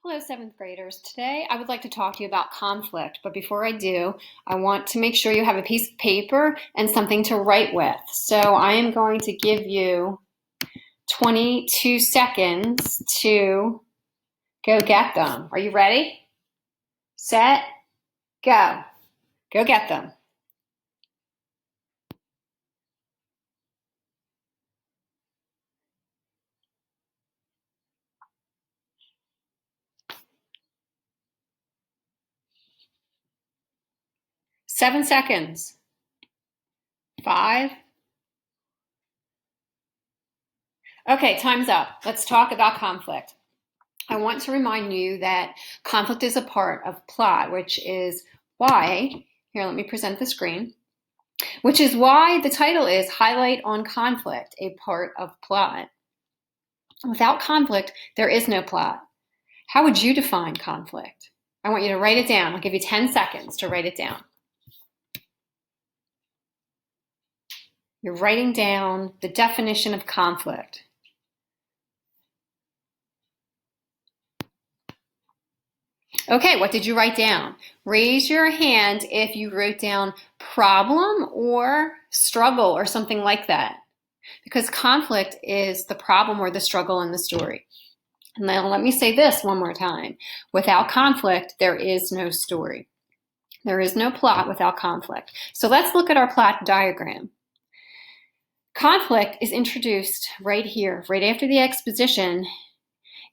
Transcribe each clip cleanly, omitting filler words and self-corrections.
Hello, seventh graders. Today I would like to talk to you about conflict, but before I do, I want to make sure you have a piece of paper and something to write with. So I am going to give you 22 seconds to go get them. Are you ready? Set, go. Go get them. Seven seconds. 5. Okay, time's up. Let's talk about conflict. I want to remind you that conflict is a part of plot, which is why, here, let me present the screen, which is why the title is Highlight on Conflict, a part of plot. Without conflict, there is no plot. How would you define conflict? I want you to write it down. I'll give you 10 seconds to write it down. You're writing down the definition of conflict. Okay, what did you write down? Raise your hand if you wrote down problem or struggle or something like that. Because conflict is the problem or the struggle in the story. And now let me say this one more time. Without conflict, there is no story. There is no plot without conflict. So let's look at our plot diagram. Conflict is introduced right here, right after the exposition.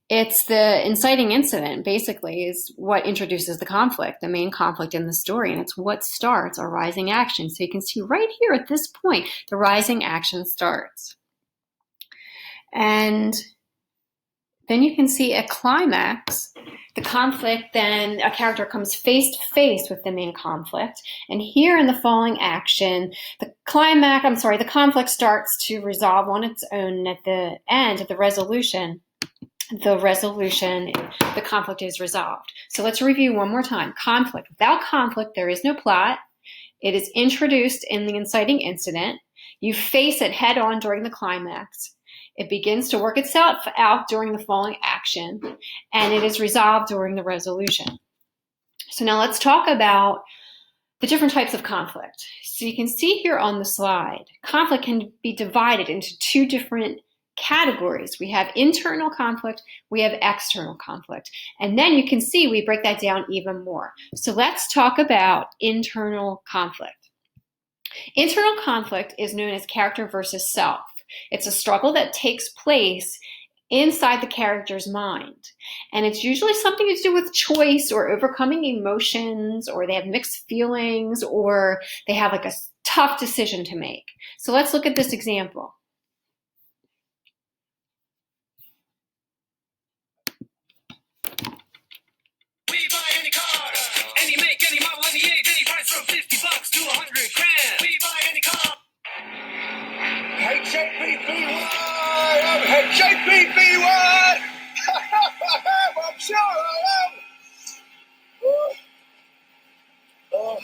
It's the inciting incident, basically, is what introduces the conflict, the main conflict in the story, and it's what starts our rising action. So you can see right here at this point, the rising action starts. And then you can see a climax. The conflict, then a character comes face to face with the main conflict. And here in the falling action, the conflict starts to resolve on its own. At the end of the resolution, the conflict is resolved. So let's review one more time. Conflict. Without conflict, there is no plot. It is introduced in the inciting incident. You face it head on during the climax. It begins to work itself out during the falling action, and it is resolved during the resolution. So now let's talk about the different types of conflict. So you can see here on the slide, conflict can be divided into two different categories. We have internal conflict, we have external conflict. And then you can see we break that down even more. So let's talk about internal conflict. Internal conflict is known as character versus self. It's a struggle that takes place inside the character's mind. And it's usually something to do with choice or overcoming emotions, or they have mixed feelings, or they have like a tough decision to make. So let's look at this example. We buy any car, any make, any model, any age, any price from $50 to $100 grand. We buy any car. HJPPY! I'm HJPPY! I'm sure I am! Woo. Oh.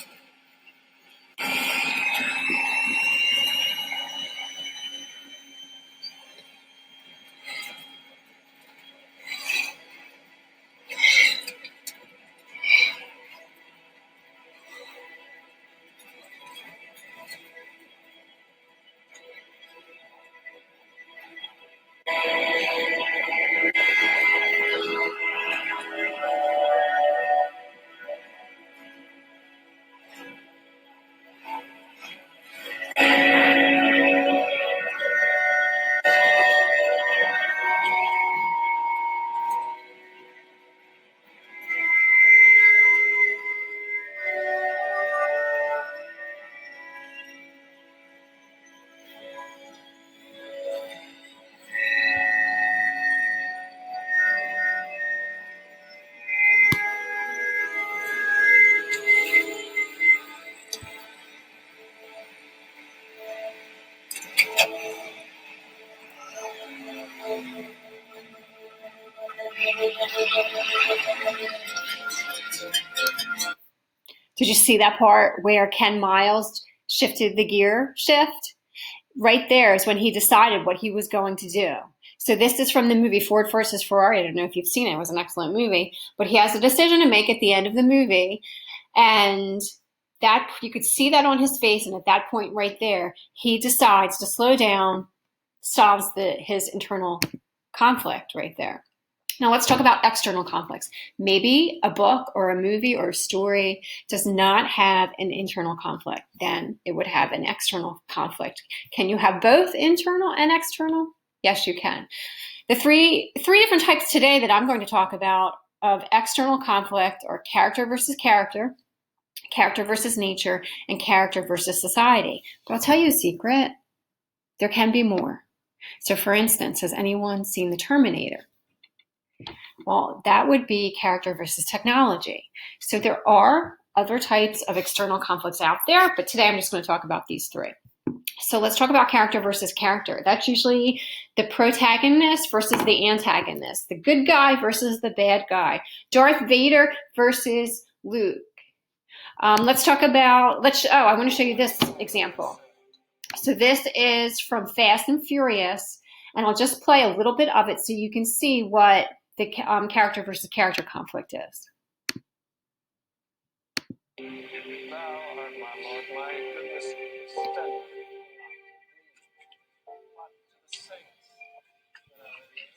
Did you see that part where Ken Miles shifted the gear shift? Right there is when he decided what he was going to do. So this is from the movie Ford versus Ferrari. I don't know if you've seen it. It was an excellent movie. But he has a decision to make at the end of the movie. And that you could see that on his face. And at that point right there, he decides to slow down, solves his internal conflict right there. Now let's talk about external conflicts. Maybe a book or a movie or a story does not have an internal conflict. Then it would have an external conflict. Can you have both internal and external? Yes, you can. The three different types today that I'm going to talk about of external conflict are character versus character, character versus nature, and character versus society. But I'll tell you a secret. There can be more. So for instance, has anyone seen The Terminator? Well, that would be character versus technology. So there are other types of external conflicts out there, but today I'm just going to talk about these three. So let's talk about character versus character. That's usually the protagonist versus the antagonist, the good guy versus the bad guy, Darth Vader versus Luke. Let's talk about, I want to show you this example. So this is from Fast and Furious, and I'll just play a little bit of it so you can see what the character versus character conflict is. Thou art my Lord, my goodness.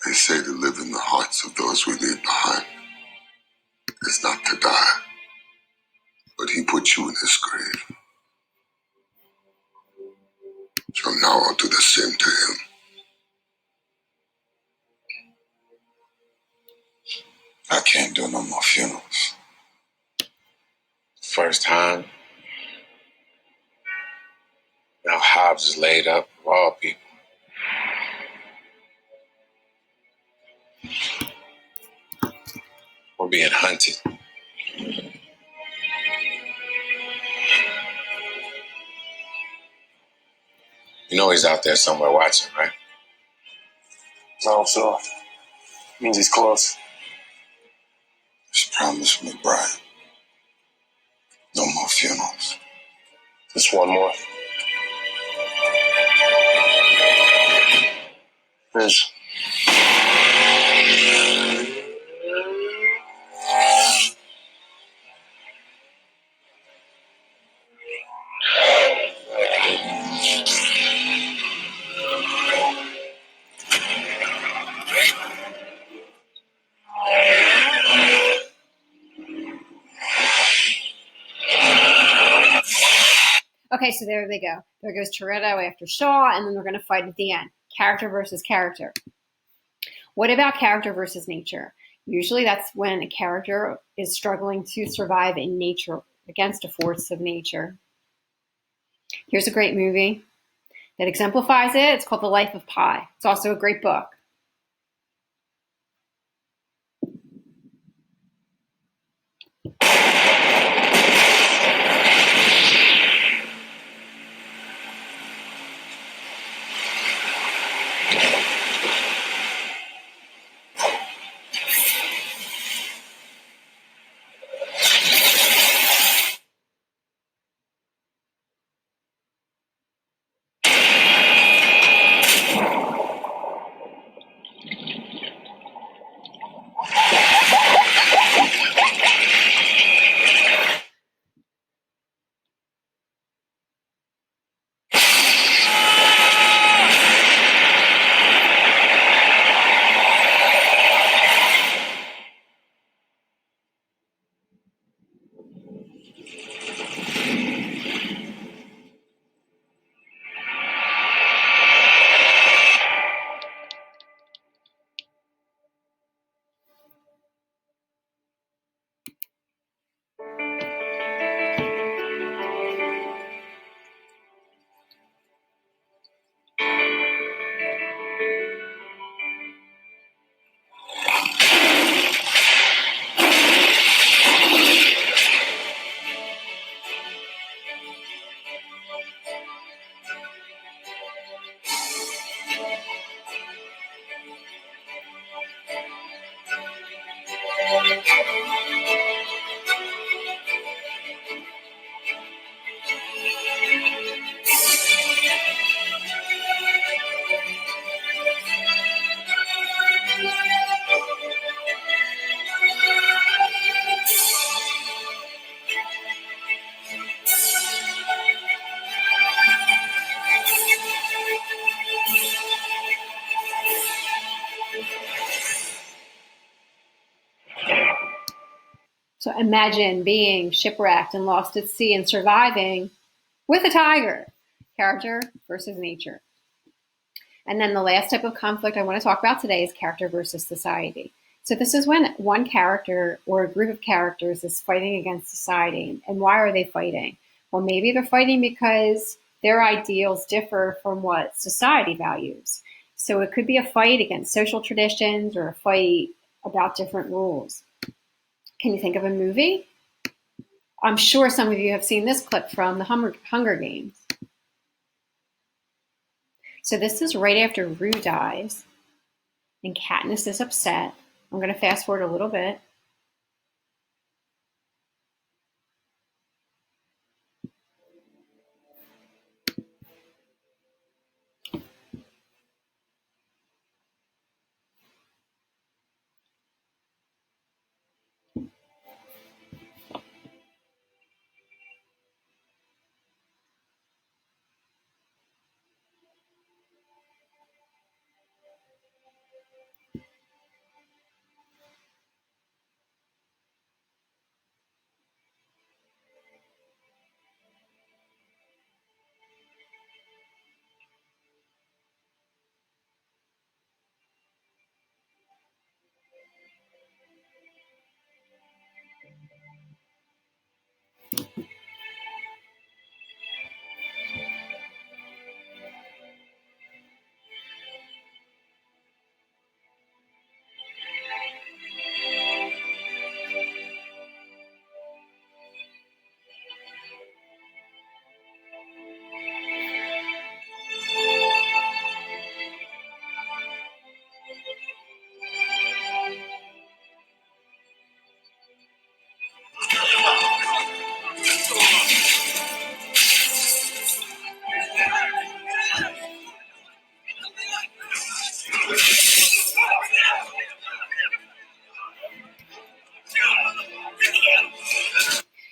They say to live in the hearts of those we leave behind is not to die, but he put you in his grave. So now I'll do the same to him. I can't do no more funerals. First time. Now Hobbs is laid up of all people. We're being hunted. You know he's out there somewhere watching, right? I hope so. Means he's close. Just promise me, Brian. No more funerals. Just one more. Fish. Okay, so there they go. There goes Toretto after Shaw, and then they're going to fight at the end. Character versus character. What about character versus nature? Usually that's when a character is struggling to survive in nature against a force of nature. Here's a great movie that exemplifies it. It's called The Life of Pi. It's also a great book. So imagine being shipwrecked and lost at sea and surviving with a tiger. Character versus nature. And then the last type of conflict I want to talk about today is character versus society. So this is when one character or a group of characters is fighting against society. And why are they fighting? Well, maybe they're fighting because their ideals differ from what society values. So it could be a fight against social traditions or a fight about different rules. Can you think of a movie? I'm sure some of you have seen this clip from the Hunger Games. So this is right after Rue dies and Katniss is upset. I'm going to fast forward a little bit.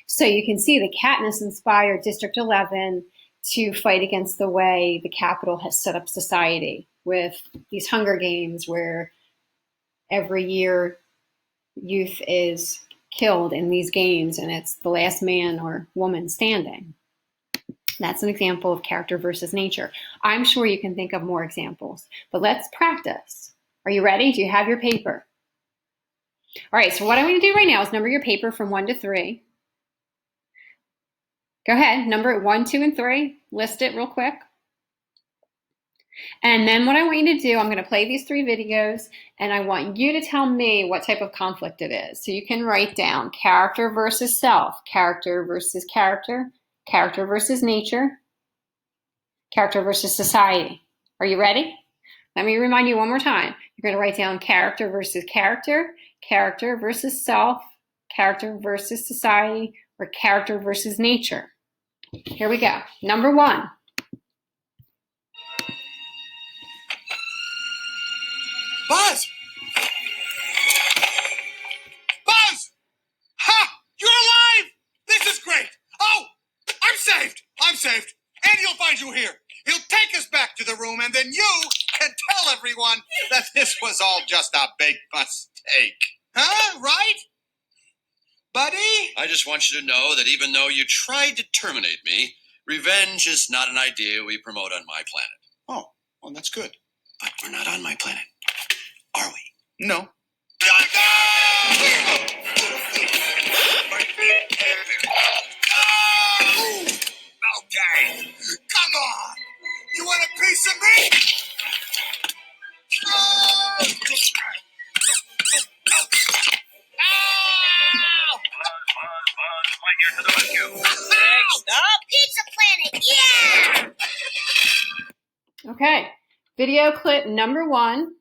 So you can see that Katniss inspired District 11 to fight against the way the Capitol has set up society with these Hunger Games where every year youth is killed in these games and it's the last man or woman standing. That's an example of character versus nature. I'm sure you can think of more examples, but let's practice. Are you ready? Do you have your paper? All right, so what I'm going to do right now is number your paper from 1 to 3. Go ahead, number it 1, 2, and 3. List it real quick. And then what I want you to do, I'm going to play these 3 videos, and I want you to tell me what type of conflict it is. So you can write down character versus self, character versus character, character versus nature, character versus society. Are you ready? Let me remind you one more time. You're going to write down character versus character, character versus self, character versus society, or character versus nature. Here we go. Number 1. Buzz! Buzz! Ha! You're alive! This is great! Oh! I'm saved! I'm saved! And he'll find you here. He'll take us back to the room, and then you can tell everyone that this was all just a big mistake. Huh? Right? Buddy? I just want you to know that even though you tried to terminate me, revenge is not an idea we promote on my planet. Oh, well, that's good. But we're not on my planet, are we? No. Okay. Come on. You want a piece of me? Next up, Pizza Planet. Yeah! Okay, video clip number 1.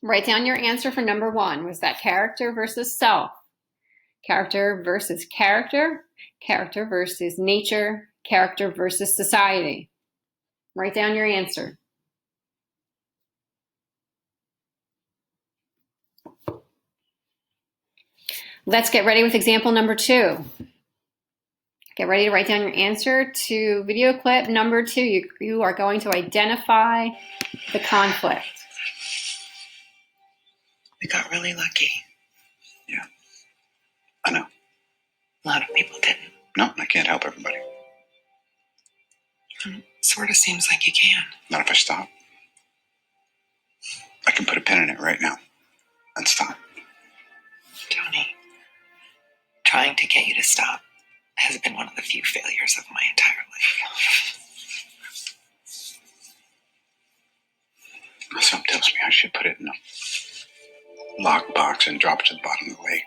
Write down your answer for number 1. Was that character versus self? Character versus character, character versus nature, character versus society. Write down your answer. Let's get ready with example number 2. Get ready to write down your answer to video clip number 2. You are going to identify the conflict. We got really lucky. Yeah. And A lot of people didn't. No, I can't help everybody. Sort of seems like you can. Not if I stop. I can put a pin in it right now and stop. Tony, trying to get you to stop has been one of the few failures of my entire life. Something tells me I should put it in a lockbox and drop it to the bottom of the lake.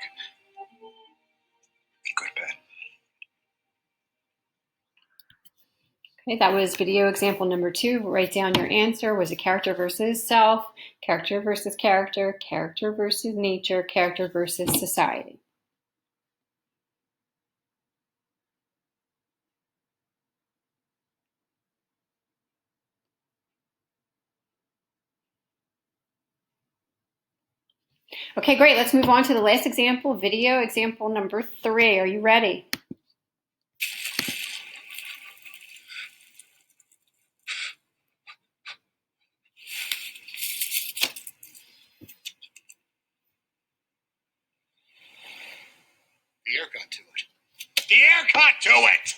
Go to bed. Okay, that was video example number 2. Write down your answer. Was it character versus self, character versus character, character versus nature, character versus society? Okay, great. Let's move on to the last example, video example number 3. Are you ready? The air got to it. The air got to it!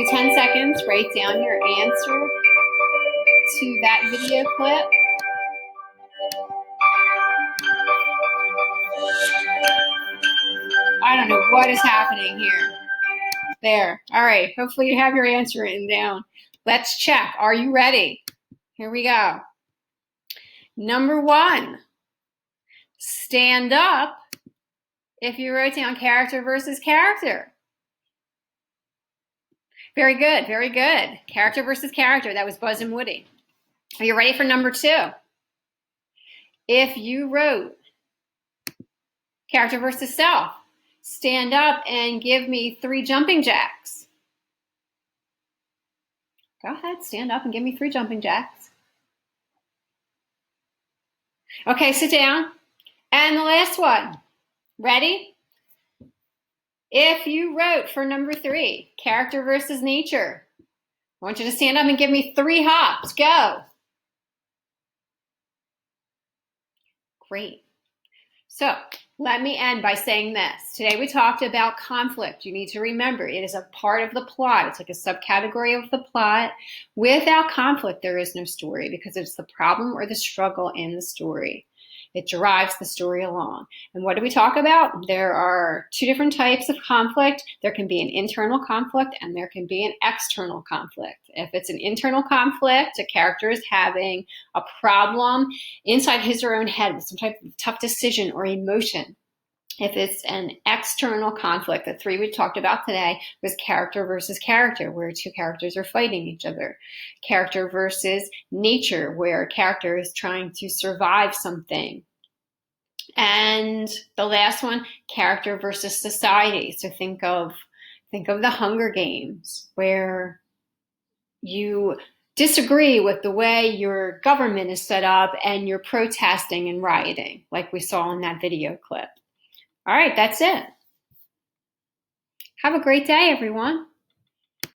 you 10 seconds. Write down your answer to that video clip. I don't know what is happening here. There. All right. Hopefully you have your answer written down. Let's check. Are you ready? Here we go. Number 1. Stand up if you wrote down character versus character. Very good. Very good. Character versus character. That was Buzz and Woody. Are you ready for number 2? If you wrote character versus self, stand up and give me 3 jumping jacks. Go ahead, stand up and give me 3 jumping jacks. Okay, sit down. And the last one. Ready? If you wrote for number 3, character versus nature, I want you to stand up and give me 3 hops. Go. Great. So let me end by saying this. Today we talked about conflict. You need to remember it is a part of the plot. It's like a subcategory of the plot. Without conflict, there is no story because it's the problem or the struggle in the story. It drives the story along. And what do we talk about? There are 2 different types of conflict. There can be an internal conflict and there can be an external conflict. If it's an internal conflict, a character is having a problem inside his or her own head with some type of tough decision or emotion. If it's an external conflict, the three we talked about today was character versus character, where two characters are fighting each other. Character versus nature, where a character is trying to survive something. And the last one, character versus society. So think of the Hunger Games, where you disagree with the way your government is set up and you're protesting and rioting, like we saw in that video clip. All right, that's it. Have a great day, everyone.